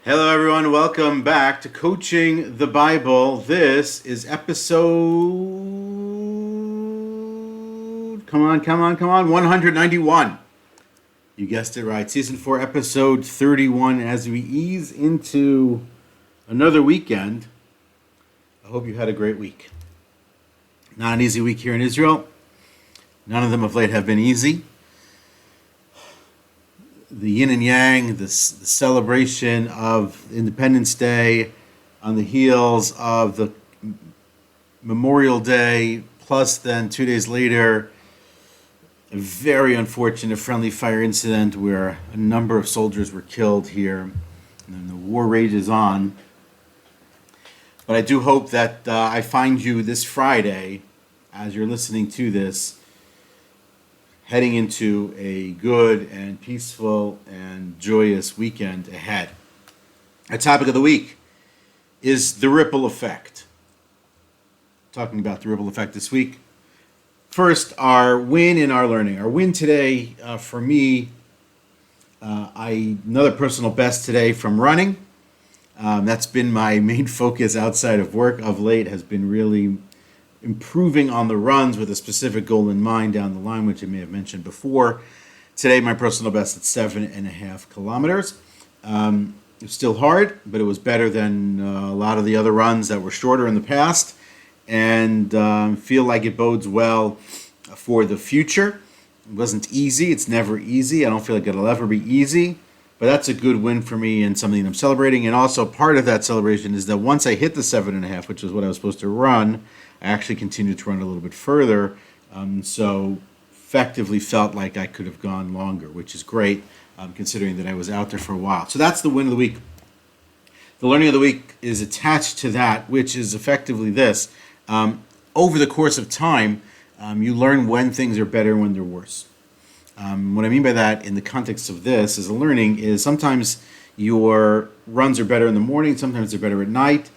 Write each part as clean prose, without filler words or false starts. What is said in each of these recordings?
Hello, everyone. Welcome back to Coaching the Bible. This is episode. Come on. 191. You guessed it right. Season 4, episode 31. As we ease into another weekend, I hope you had a great week. Not an easy week here in Israel. None of them of late have been easy. The yin and yang, the celebration of Independence Day on the heels of the Memorial Day, plus then 2 days later, a very unfortunate friendly fire incident where a number of soldiers were killed here, and the war rages on. But I do hope that I find you this Friday, as you're listening to this, heading into a good and peaceful and joyous weekend ahead. Our topic of the week is the ripple effect. Talking about the ripple effect this week. First, our win in our learning. Our win today, for me, another personal best today from running. That's been my main focus outside of work of late, has been really improving on the runs with a specific goal in mind down the line, which I may have mentioned before. Today, my personal best at 7.5 kilometers. It was still hard, but it was better than a lot of the other runs that were shorter in the past, and feel like it bodes well for the future. It wasn't easy. It's never easy. I don't feel like it'll ever be easy, but that's a good win for me and something I'm celebrating. And also part of that celebration is that once I hit the 7.5, which is what I was supposed to run, I actually continued to run a little bit further, so effectively felt like I could have gone longer, which is great, considering that I was out there for a while. So that's the win of the week. The learning of the week is attached to that, which is effectively this. Over the course of time, you learn when things are better and when they're worse. What I mean by that in the context of this as a learning is sometimes your runs are better in the morning, sometimes they're better at night.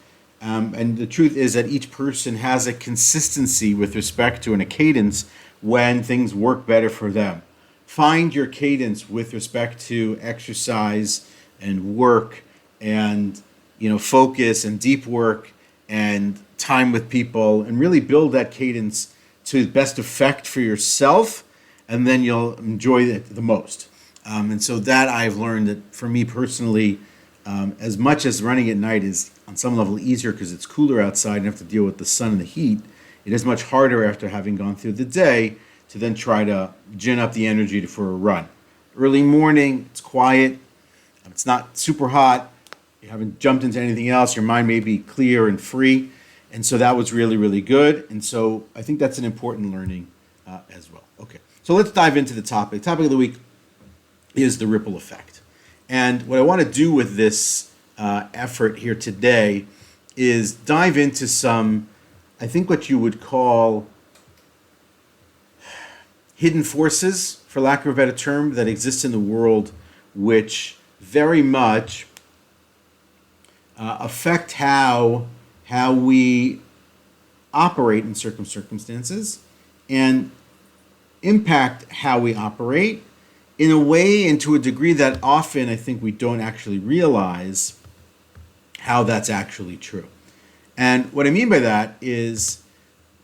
And the truth is that each person has a consistency with respect to and a cadence when things work better for them. Find your cadence with respect to exercise and work and focus and deep work and time with people, and really build that cadence to best effect for yourself, and then you'll enjoy it the most. And so that I've learned that for me personally, as much as running at night is on some level easier because it's cooler outside and have to deal with the sun and the heat, it is much harder after having gone through the day to then try to gin up the energy for a run. Early morning, it's quiet, it's not super hot, you haven't jumped into anything else, your mind may be clear and free, and so that was really, really good, and so I think that's an important learning as well. Okay, so let's dive into the topic. The topic of the week is the ripple effect. And what I want to do with this effort here today is dive into some, I think what you would call hidden forces, for lack of a better term, that exist in the world, which very much affect how we operate in certain circumstances and impact how we operate in a way and to a degree that often I think we don't actually realize how that's actually true. And what I mean by that is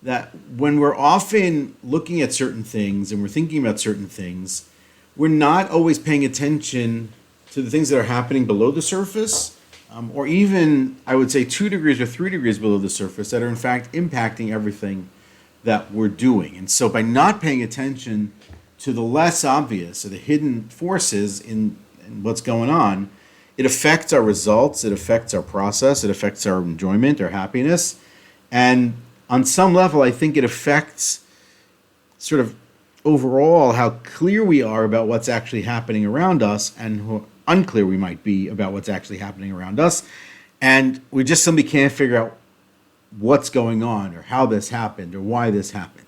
that when we're often looking at certain things and we're thinking about certain things, we're not always paying attention to the things that are happening below the surface, or even, I would say, 2 degrees or 3 degrees below the surface that are in fact impacting everything that we're doing. And so by not paying attention to the less obvious or the hidden forces in what's going on, it affects our results, it affects our process, it affects our enjoyment, our happiness, and on some level, I think it affects sort of overall how clear we are about what's actually happening around us and how unclear we might be about what's actually happening around us, and we just simply can't figure out what's going on or how this happened or why this happened.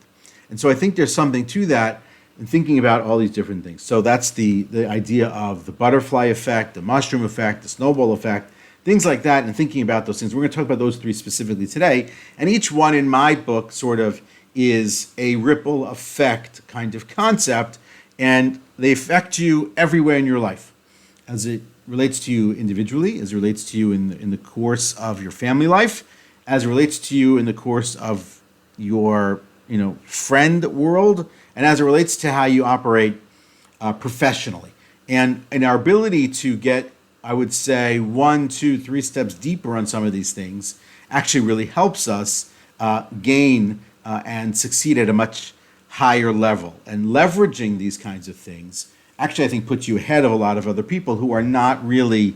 And so I think there's something to that and thinking about all these different things. So that's the idea of the butterfly effect, the mushroom effect, the snowball effect, things like that, and thinking about those things. We're going to talk about those three specifically today. And each one in my book sort of is a ripple effect kind of concept, and they affect you everywhere in your life. As it relates to you individually, as it relates to you in the course of your family life, as it relates to you in the course of your friend world, and as it relates to how you operate professionally. And our ability to get, I would say, 1, 2, 3 steps deeper on some of these things actually really helps us gain and succeed at a much higher level. And leveraging these kinds of things actually, I think, puts you ahead of a lot of other people who are not really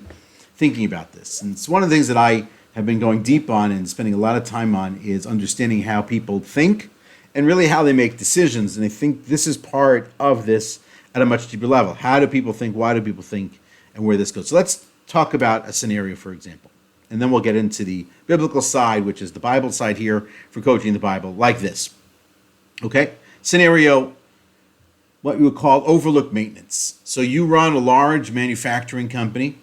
thinking about this. And it's one of the things that I have been going deep on and spending a lot of time on is understanding how people think and really how they make decisions. And I think this is part of this at a much deeper level. How do people think? Why do people think? And where this goes. So let's talk about a scenario, for example. And then we'll get into the biblical side, which is the Bible side here for coaching the Bible, like this. Okay? Scenario, what you would call overlooked maintenance. So you run a large manufacturing company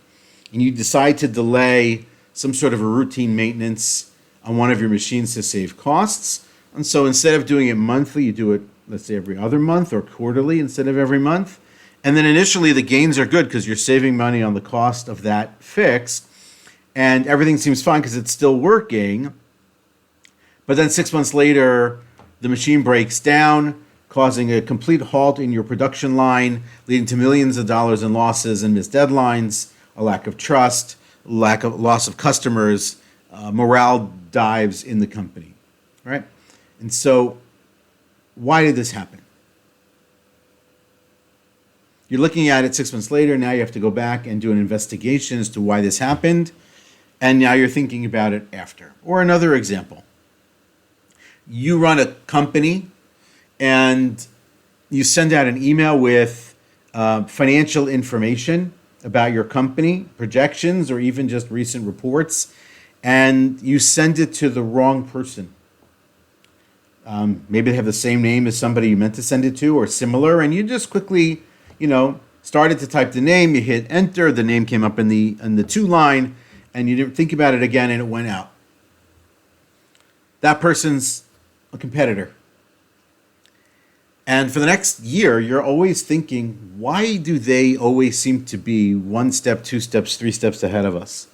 and you decide to delay some sort of a routine maintenance on one of your machines to save costs. And so instead of doing it monthly, you do it, let's say, every other month or quarterly instead of every month. And then initially the gains are good because you're saving money on the cost of that fix. And everything seems fine because it's still working. But then 6 months later, the machine breaks down, causing a complete halt in your production line, leading to millions of dollars in losses and missed deadlines, a lack of trust, loss of customers, morale dives in the company, right? And so why did this happen? You're looking at it 6 months later. Now you have to go back and do an investigation as to why this happened. And now you're thinking about it after. Or another example. You run a company and you send out an email with financial information about your company, projections, or even just recent reports, and you send it to the wrong person. Maybe they have the same name as somebody you meant to send it to or similar, and you just quickly, started to type the name, you hit enter, the name came up in the to line, and you didn't think about it again, and it went out. That person's a competitor. And for the next year, you're always thinking, why do they always seem to be 1 step, 2 steps, 3 steps ahead of us?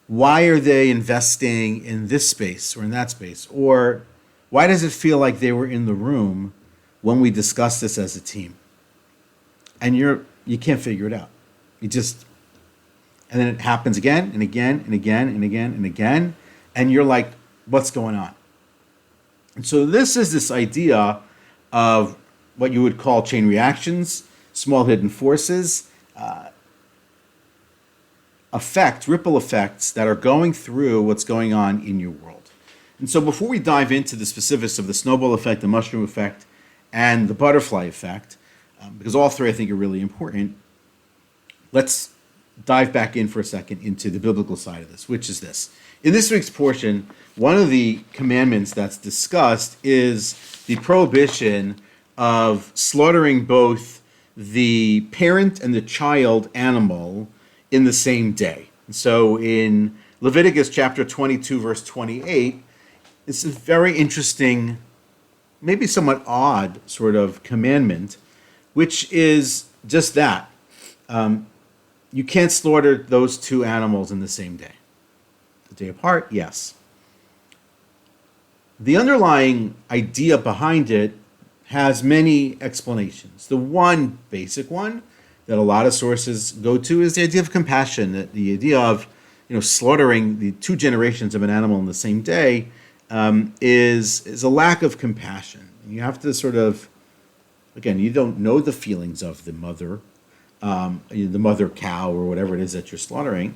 Why are they investing in this space or in that space? Or why does it feel like they were in the room when we discussed this as a team? And you can't figure it out. And then it happens again and again and again and again and again. And you're like, what's going on? And so this is this idea of what you would call chain reactions, small hidden forces, ripple effects that are going through what's going on in your world. And so before we dive into the specifics of the snowball effect, the mushroom effect, and the butterfly effect, because all three I think are really important, let's dive back in for a second into the biblical side of this, which is this. In this week's portion, one of the commandments that's discussed is the prohibition of slaughtering both the parent and the child animal in the same day. So in Leviticus chapter 22, verse 28, it's a very interesting, maybe somewhat odd sort of commandment, which is just that. You can't slaughter those two animals in the same day. A day apart, yes. The underlying idea behind it has many explanations. The one basic one that a lot of sources go to is the idea of compassion, that the idea of slaughtering the two generations of an animal in the same day is a lack of compassion. You have to sort of, again, you don't know the feelings of the mother cow or whatever it is that you're slaughtering,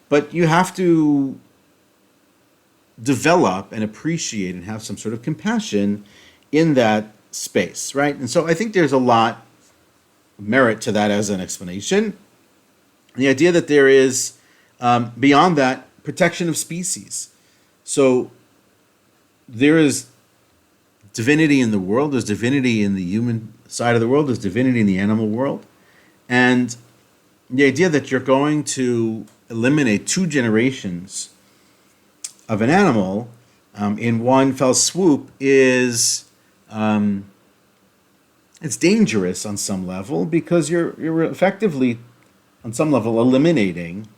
but you have to develop and appreciate and have some sort of compassion in that space, right? And so I think there's a lot of merit to that as an explanation. The idea that there is, beyond that, protection of species. So there is divinity in the world, there's divinity in the human side of the world, there's divinity in the animal world. And the idea that you're going to eliminate two generations of an animal in one fell swoop is it's dangerous on some level, because you're effectively on some level, eliminating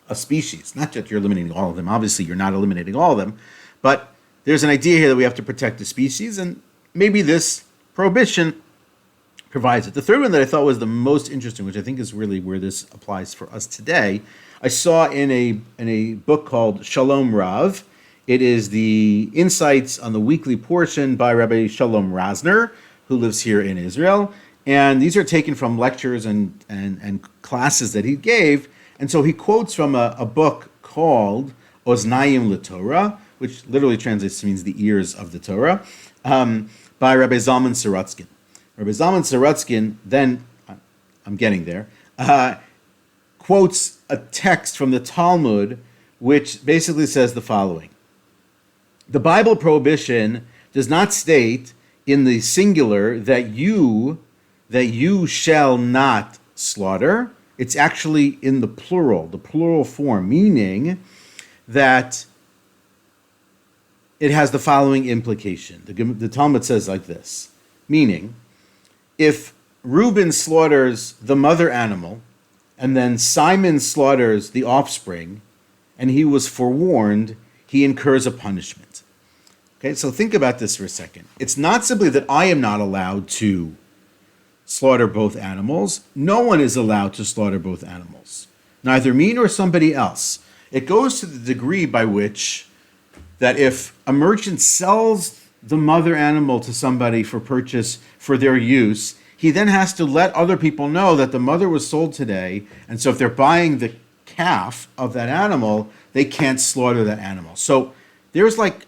a species. Not that you're eliminating all of them. Obviously, you're not eliminating all of them. But there's an idea here that we have to protect the species, and maybe this prohibition provides it. The third one that I thought was the most interesting, which I think is really where this applies for us today, I saw in a book called Shalom Rav. It is the insights on the weekly portion by Rabbi Shalom Rasner, who lives here in Israel. And these are taken from lectures and classes that he gave. And so he quotes from a book called Oznayim LeTorah, which literally translates to means the ears of the Torah, by Rabbi Zalman Sorotzkin. Rabbi Zalman Sorotzkin then, I'm getting there, quotes a text from the Talmud, which basically says the following. The Bible prohibition does not state in the singular that you shall not slaughter. It's actually in the plural form, meaning that it has the following implication. The Talmud says like this, meaning, if Reuben slaughters the mother animal, and then Simon slaughters the offspring, and he was forewarned, he incurs a punishment. Okay, so think about this for a second. It's not simply that I am not allowed to slaughter both animals. No one is allowed to slaughter both animals, neither me nor somebody else. It goes to the degree by which that if a merchant sells the mother animal to somebody for purchase for their use, he then has to let other people know that the mother was sold today, and so if they're buying the calf of that animal, they can't slaughter that animal. So there's like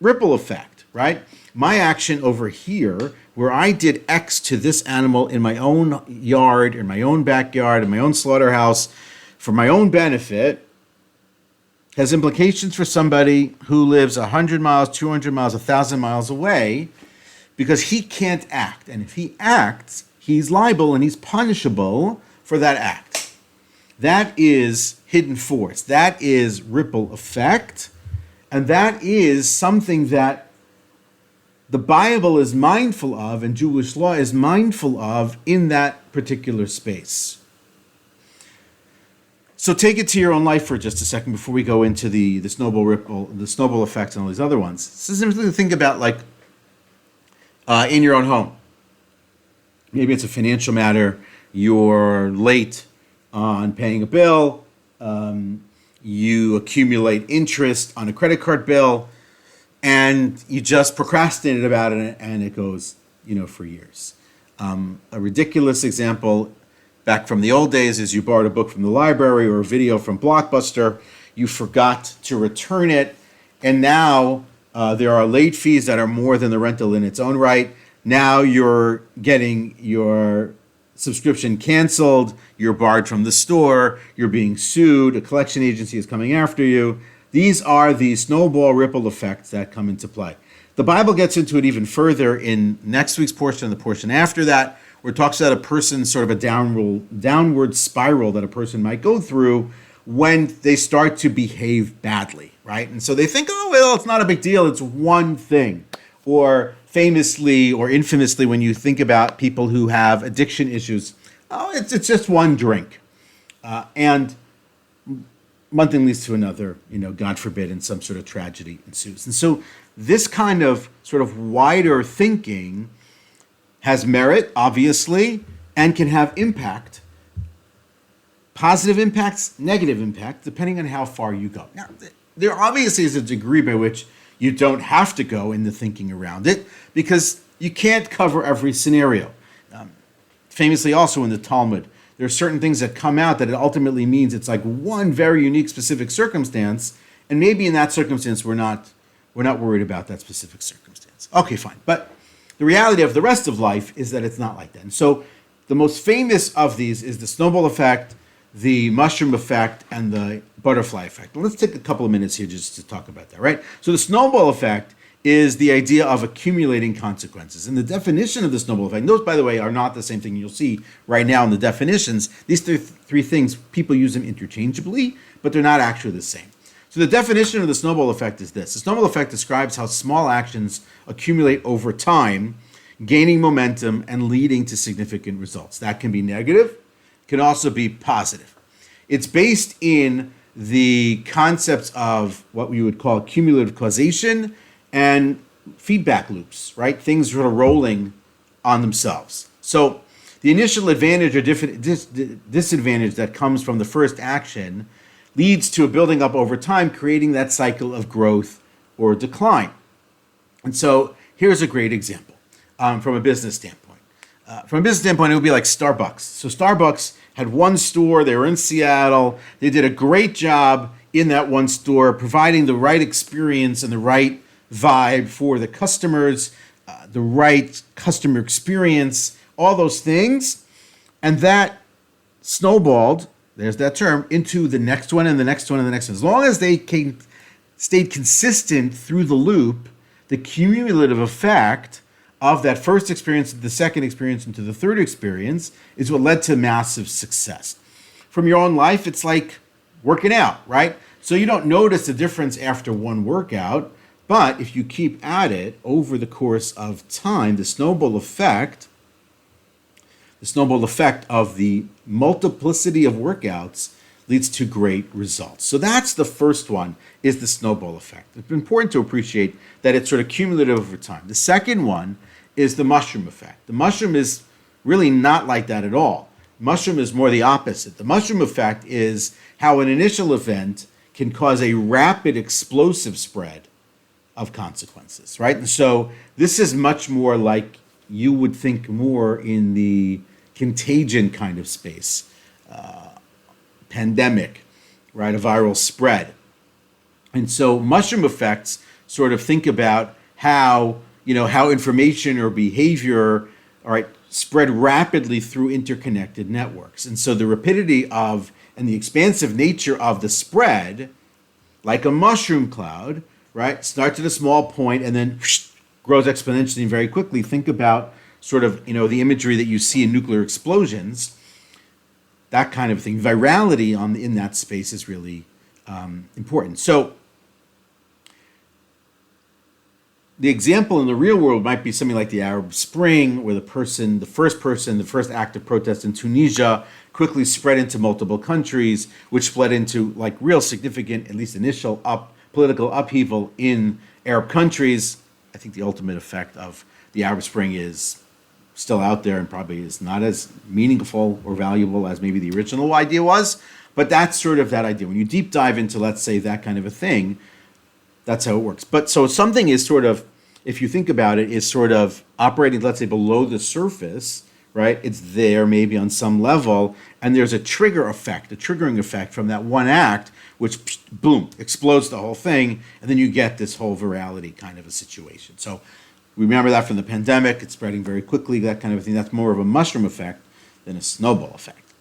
ripple effect, right? My action over here, where I did X to this animal in my own yard, in my own backyard, in my own slaughterhouse, for my own benefit, has implications for somebody who lives 100 miles, 200 miles, 1,000 miles away, because he can't act. And if he acts, he's liable and he's punishable for that act. That is hidden force. That is ripple effect. And that is something that the Bible is mindful of and Jewish law is mindful of in that particular space. So take it to your own life for just a second before we go into the snowball ripple, the snowball effect, and all these other ones. So simply think about like in your own home. Maybe it's a financial matter. You're late on paying a bill. You accumulate interest on a credit card bill, and you just procrastinated about it, and it goes, for years. A ridiculous example back from the old days is you borrowed a book from the library or a video from Blockbuster. You forgot to return it, and now there are late fees that are more than the rental in its own right. Now you're getting your subscription canceled, you're barred from the store, you're being sued, a collection agency is coming after you. These are the snowball ripple effects that come into play. The Bible gets into it even further in next week's portion and the portion after that, where it talks about a person's sort of a downward spiral that a person might go through when they start to behave badly, right? And so they think, oh, well, it's not a big deal, it's one thing. Or famously or infamously, when you think about people who have addiction issues, oh, it's just one drink. And one thing leads to another, God forbid, and some sort of tragedy ensues. And so this kind of sort of wider thinking has merit, obviously, and can have impact, positive impacts, negative impact, depending on how far you go. Now, there obviously is a degree by which you don't have to go in the thinking around it, because you can't cover every scenario. Famously also in the Talmud, there are certain things that come out that it ultimately means it's like one very unique specific circumstance, and maybe in that circumstance we're not worried about that specific circumstance. Okay, fine. But the reality of the rest of life is that it's not like that. And so the most famous of these is the snowball effect, the mushroom effect, and the butterfly effect. Well, let's take a couple of minutes here just to talk about that, right? So the snowball effect is the idea of accumulating consequences. And the definition of the snowball effect, those, by the way, are not the same thing you'll see right now in the definitions. These three things, people use them interchangeably, but they're not actually the same. So the definition of the snowball effect is this. The snowball effect describes how small actions accumulate over time, gaining momentum and leading to significant results. That can be negative, can also be positive. It's based in the concepts of what we would call cumulative causation and feedback loops, right? Things that are rolling on themselves. So the initial advantage or disadvantage that comes from the first action leads to a building up over time, creating that cycle of growth or decline. And so here's a great example from a business standpoint. From a business standpoint, it would be like Starbucks. So Starbucks had one store, they were in Seattle, they did a great job in that one store, providing the right experience and the right vibe for the customers, the right customer experience, all those things. And that snowballed, there's that term, into the next one and the next one and the next one. As long as they stayed consistent through the loop, the cumulative effect of that first experience to the second experience into the third experience is what led to massive success. From your own life, it's like working out, right? So you don't notice the difference after one workout, but if you keep at it over the course of time, the snowball effect of the multiplicity of workouts leads to great results. So that's the first one, is the snowball effect. It's important to appreciate that it's sort of cumulative over time. The second one is the mushroom effect. The mushroom is really not like that at all. Mushroom is more the opposite. The mushroom effect is how an initial event can cause a rapid explosive spread of consequences, right? And so this is much more like you would think more in the contagion kind of space, pandemic, right? A viral spread. And so mushroom effects sort of think about how information or behavior, all right, spread rapidly through interconnected networks. And so the rapidity of and the expansive nature of the spread, like a mushroom cloud, right, starts at a small point and then grows exponentially very quickly. Think about sort of, the imagery that you see in nuclear explosions, that kind of thing. Virality in that space is really important. So the example in the real world might be something like the Arab Spring, where the first act of protest in Tunisia quickly spread into multiple countries, which spread into like real significant, at least initial political upheaval in Arab countries. I think the ultimate effect of the Arab Spring is still out there and probably is not as meaningful or valuable as maybe the original idea was, but that's sort of that idea. When you deep dive into, let's say, that kind of a thing, that's how it works. But so something is sort of, if you think about it, is sort of operating, let's say, below the surface, right? It's there maybe on some level, and there's a triggering effect from that one act, which, boom, explodes the whole thing, and then you get this whole virality kind of a situation. So remember that from the pandemic, it's spreading very quickly, that kind of a thing. That's more of a mushroom effect than a snowball effect.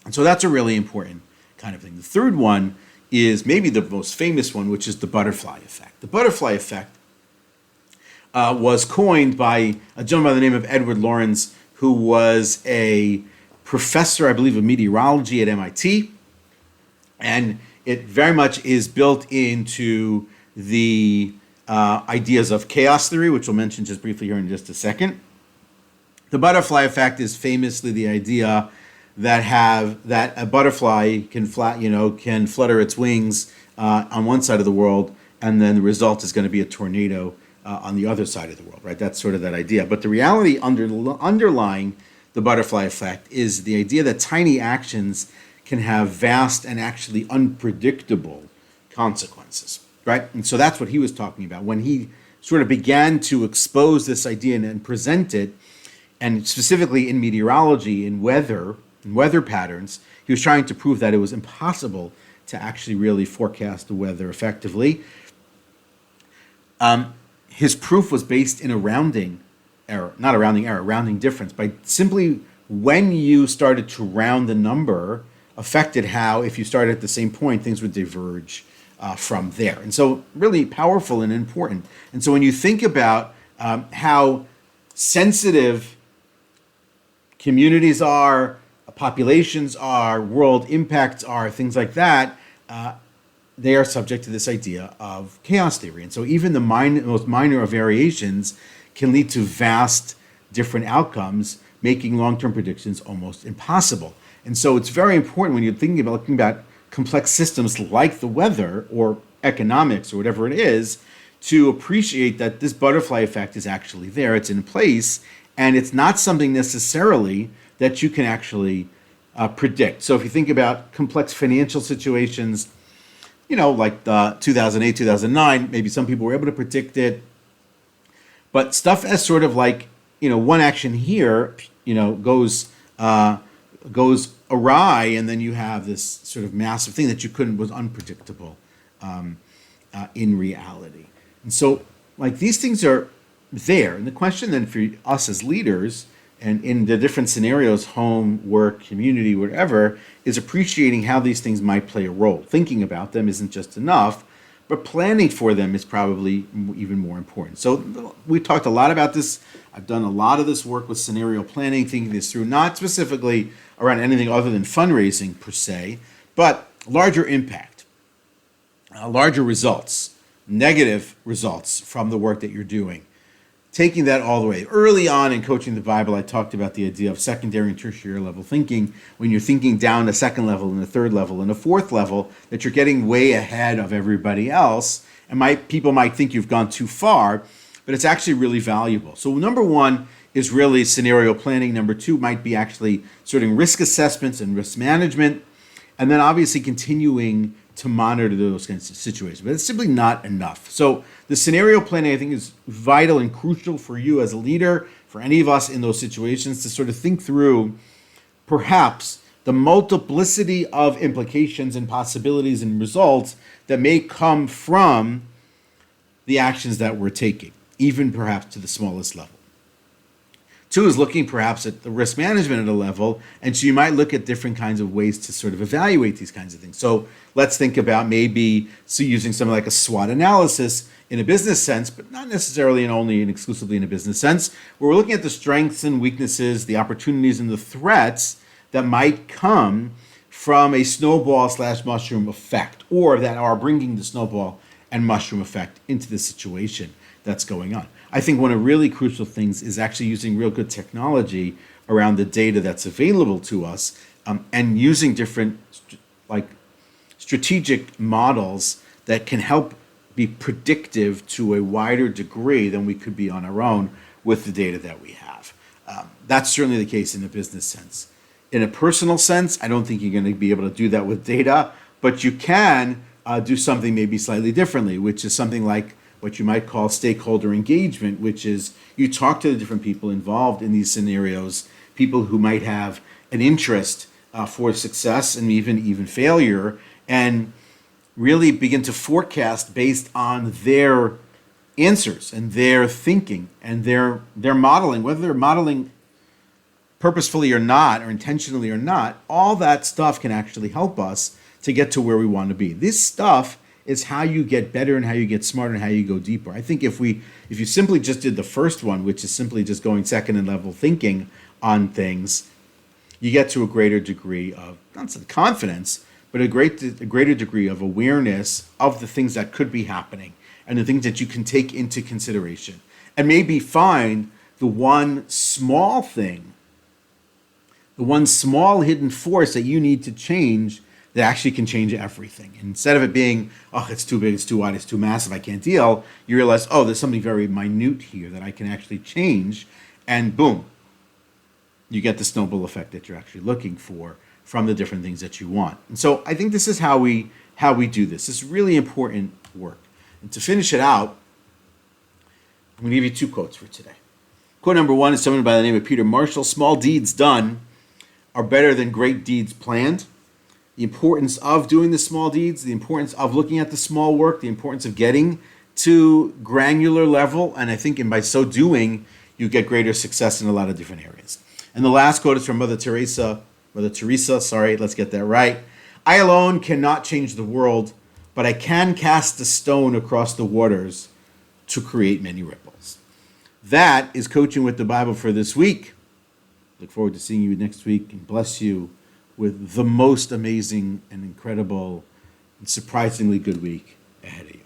And so that's a really important kind of thing. The third one is maybe the most famous one, which is the butterfly effect. The butterfly effect was coined by a gentleman by the name of Edward Lorenz, who was a professor, I believe, of meteorology at MIT. And it very much is built into the ideas of chaos theory, which we'll mention just briefly here in just a second. The butterfly effect is famously the idea that a butterfly can flutter its wings on one side of the world, and then the result is going to be a tornado on the other side of the world, right? That's sort of that idea. But the reality underlying the butterfly effect is the idea that tiny actions can have vast and actually unpredictable consequences, right? And so that's what he was talking about when he sort of began to expose this idea and present it, and specifically in meteorology, in weather patterns. He was trying to prove that it was impossible to actually really forecast the weather effectively. His proof was based in a rounding difference. By simply when you started to round the number affected how, if you started at the same point, things would diverge from there. And so really powerful and important. And so when you think about how sensitive communities are, populations are, world impacts are, things like that, they are subject to this idea of chaos theory. And so even the most minor of variations can lead to vast different outcomes, making long-term predictions almost impossible. And so it's very important when you're looking about complex systems like the weather or economics or whatever it is, to appreciate that this butterfly effect is actually there, it's in place, and it's not something necessarily that you can actually predict. So if you think about complex financial situations, like the 2008, 2009, maybe some people were able to predict it, but stuff as sort of like, one action here, goes awry, and then you have this sort of massive thing that was unpredictable in reality. And so, like, these things are there. And the question then for us as leaders, and in the different scenarios, home, work, community, whatever, is appreciating how these things might play a role. Thinking about them isn't just enough, but planning for them is probably even more important. So we talked a lot about this. I've done a lot of this work with scenario planning, thinking this through, not specifically around anything other than fundraising per se, but larger impact, larger results, negative results from the work that you're doing. Taking that all the way. Early on in Coaching the Bible, I talked about the idea of secondary and tertiary level thinking. When you're thinking down a second level and a third level and a fourth level, that you're getting way ahead of everybody else. And people might think you've gone too far, but it's actually really valuable. So number one is really scenario planning. Number two might be actually sorting risk assessments and risk management. And then obviously continuing to monitor those kinds of situations, but it's simply not enough. So the scenario planning, I think, is vital and crucial for you as a leader, for any of us in those situations, to sort of think through perhaps the multiplicity of implications and possibilities and results that may come from the actions that we're taking, even perhaps to the smallest level. Two is looking perhaps at the risk management at a level, and so you might look at different kinds of ways to sort of evaluate these kinds of things. So let's think about maybe using something like a SWOT analysis in a business sense, but not necessarily and only and exclusively in a business sense, where we're looking at the strengths and weaknesses, the opportunities and the threats that might come from a snowball/mushroom effect, or that are bringing the snowball and mushroom effect into the situation that's going on. I think one of the really crucial things is actually using real good technology around the data that's available to us, and using different strategic models that can help be predictive to a wider degree than we could be on our own with the data that we have. That's certainly the case in a business sense. In a personal sense, I don't think you're going to be able to do that with data, but you can do something maybe slightly differently, which is something like what you might call stakeholder engagement, which is you talk to the different people involved in these scenarios, people who might have an interest for success and even failure, and really begin to forecast based on their answers and their thinking and their modeling, whether they're modeling purposefully or not, or intentionally or not. All that stuff can actually help us to get to where we want to be. This stuff is how you get better and how you get smarter and how you go deeper. I think if you simply just did the first one, which is simply just going second and level thinking on things, you get to a greater degree of, not some confidence, but a greater degree of awareness of the things that could be happening and the things that you can take into consideration. And maybe find the one small thing, the one small hidden force that you need to change that actually can change everything. And instead of it being, oh, it's too big, it's too wide, it's too massive, I can't deal, you realize, oh, there's something very minute here that I can actually change, and boom, you get the snowball effect that you're actually looking for from the different things that you want. And so I think this is how we do this. This is really important work. And to finish it out, I'm going to give you two quotes for today. Quote number one is someone by the name of Peter Marshall. Small deeds done are better than great deeds planned. The importance of doing the small deeds, the importance of looking at the small work, the importance of getting to granular level, and I think by so doing, you get greater success in a lot of different areas. And the last quote is from Mother Teresa, let's get that right. I alone cannot change the world, but I can cast a stone across the waters to create many ripples. That is Coaching with the Bible for this week. Look forward to seeing you next week, and bless you with the most amazing and incredible and surprisingly good week ahead of you.